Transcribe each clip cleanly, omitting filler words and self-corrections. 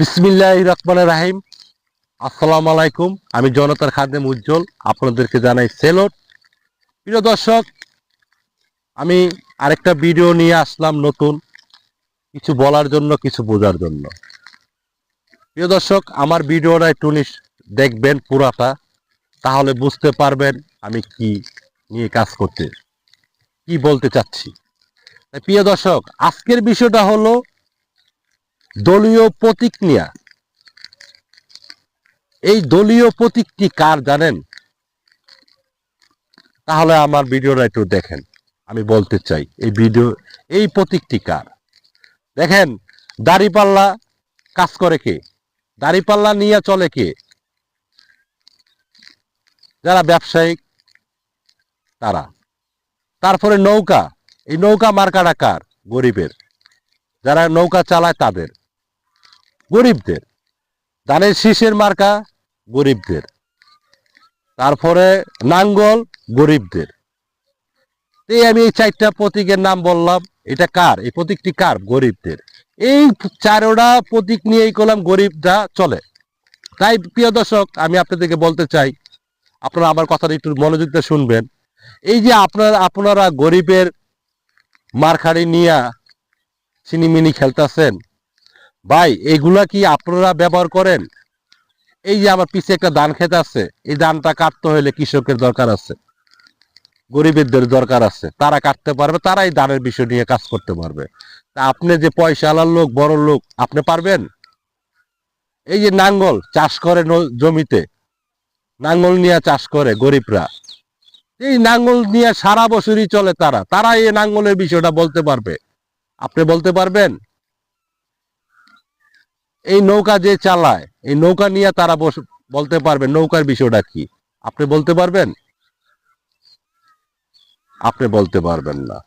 বিসমিল্লাহির রহমানির রহিম। আসসালামু আলাইকুম। আমি জনতার খাদেম উজ্জ্বল, আপনাদেরকে জানাই সেলুট। প্রিয় দর্শক, আমি আরেকটা ভিডিও নিয়ে আসলাম, নতুন কিছু বলার জন্য, কিছু বোঝার জন্য। প্রিয় দর্শক, আমার ভিডিওটা একটু দেখবেন পুরাটা, তাহলে বুঝতে পারবেন আমি কি নিয়ে কাজ করতে, কি বলতে চাচ্ছি। প্রিয় দর্শক, আজকের বিষয়টা হলো দলীয় প্রতীক নিয়ে। এই দলীয় প্রতীকটি কার জানেন? তাহলে আমার ভিডিওটা একটু দেখেন। আমি বলতে চাই এই প্রতীকটি কার। দেখেন, দাড়িপাল্লা কাজ করে কে? দাড়িপাল্লা নিয়ে চলে কে? যারা ব্যবসায়িক তারা। তারপরে নৌকা, এই নৌকা মার্কাটা কার? গরিবের। যারা নৌকা চালায় তাদের, গরিবদের। ধানের শীষের মার্কা গরিবদের। তারপরে নাঙ্গল গরিবদের। আমি এই চারটা প্রতীকের নাম বললাম, এটা কার? এই প্রতীকটি কার? গরিবদের। এই চারোটা প্রতীক নিয়েই করলাম গরিবরা চলে। তাই প্রিয় দর্শক, আমি আপনাদেরকে বলতে চাই, আপনারা আমার কথাটা একটু মনোযোগ দিয়ে শুনবেন। এই যে আপনারা গরিবের মারখাড়ি নিয়ে চিনিমিনি খেলতেছেন, ভাই এগুলা কি আপনারা ব্যবহার করেন? এই যে আমার পিছে একটা ধান খেত আছে, এই ধানটা কাটতে হলে কৃষকের দরকার আছে, গরিবদের দরকার আছে, তারা কাটতে পারবে, তারা এই ধানের বিষয় নিয়ে কাজ করতে পারবে। তা আপনি যে পয়সা আলার লোক, বড় লোক, আপনি পারবেন? এই যে নাঙ্গল চাষ করে জমিতে, নাঙ্গল নিয়ে চাষ করে গরিবরা, এই নাঙ্গল নিয়ে সারা বছরই চলে, তারা এই নাঙ্গলের বিষয়টা বলতে পারবে? আপনি বলতে পারবেন? এই নৌকা যে চালায়, এই নৌকা নিয়ে তারা বলতে পারবে নৌকার বিষয়টা কি? আপনি বলতে পারবেন? আপনি বলতে পারবেন না।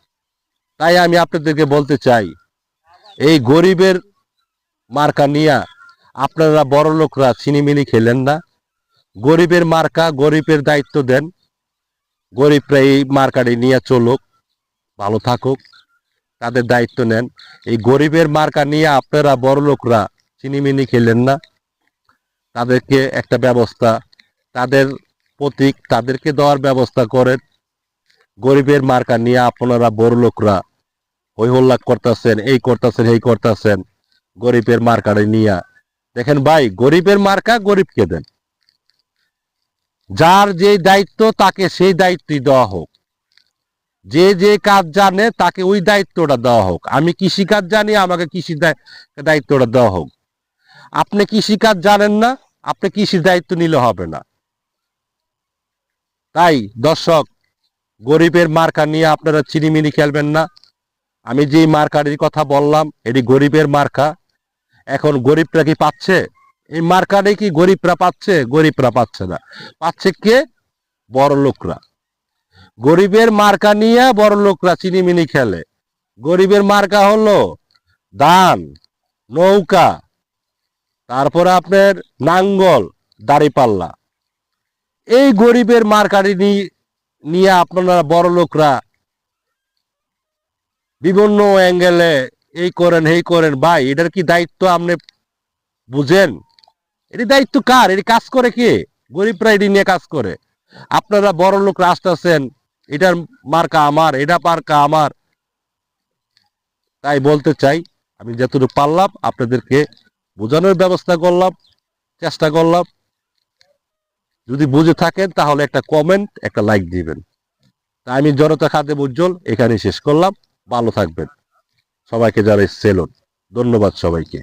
তাই আমি আপনাদেরকে বলতে চাই, এই গরিবের মার্কা নিয়ে আপনারা বড় লোকরা ছিনিমিনি খেলেন না। গরিবের মার্কা, গরিবের দায়িত্ব দেন। গরিবরা এই মার্কাটি নিয়ে চলুক, ভালো থাকুক, তাদের দায়িত্ব নেন। এই গরিবের মার্কা নিয়ে আপনারা বড় লোকরা ছিনিমিনি খেলেন না। তাদেরকে একটা ব্যবস্থা, তাদের প্রতীক তাদেরকে দেওয়ার ব্যবস্থা করেন। গরিবের মার্কা নিয়ে আপনারা বড় লোকরা হই হল্লা করতেছেন, এই করতেছেন, এই করতেছেন, গরিবের মার্কাটা নিয়ে। দেখেন ভাই, গরিবের মার্কা গরিবকে দেন। যার যে দায়িত্ব তাকে সেই দায়িত্বই দেওয়া হোক। যে যে কাজ জানে তাকে ওই দায়িত্বটা দেওয়া হোক। আমি কৃষিকাজ জানি, আমাকে কৃষির দায়িত্বটা দেওয়া হোক। আপনি কৃষিকাজ জানেন না, আপনি কৃষির দায়িত্ব নিলে হবে না। তাই দর্শক, গরিবের মার্কা নিয়ে আপনারা চিনিমিনি খেলবেন না। আমি যে মার্কাটির কথা বললাম, এটি গরিবের মার্কা। এখন গরিবরা কি পাচ্ছে? এই মার্কাটে কি গরিবরা পাচ্ছে? গরিবরা পাচ্ছে না। পাচ্ছে কে? বড় লোকরা। গরিবের মার্কা নিয়ে বড় লোকরা চিনিমিনি খেলে। গরিবের মার্কা হলো ধান, নৌকা, তারপরে আপনার নাঙ্গল, দাড়িপাল্লা। এই গরিবের মার্কাটি নিয়ে আপনারা বড় লোকরা বিভিন্ন অ্যাঙ্গেলে এই করেন, এই করেন। ভাই, এটার কি দায়িত্ব আপনি বুঝেন? এটি দায়িত্ব কার? এটি কাজ করে কে? গরিবরা এটি নিয়ে কাজ করে। আপনারা বড় লোক আসতেছেন, এটার মার্কা আমার, এটা মার্কা আমার। তাই বলতে চাই, আমি যতটুকু পারলাম আপনাদেরকে বোঝানোর ব্যবস্থা করলাম, চেষ্টা করলাম। যদি বুঝে থাকেন তাহলে একটা কমেন্ট, একটা লাইক দিবেন। তাই আমি জনতা খাদেম উজ্জ্বল এখানে শেষ করলাম। ভালো থাকবেন। সবাইকে জানাই সেলুট। ধন্যবাদ সবাইকে।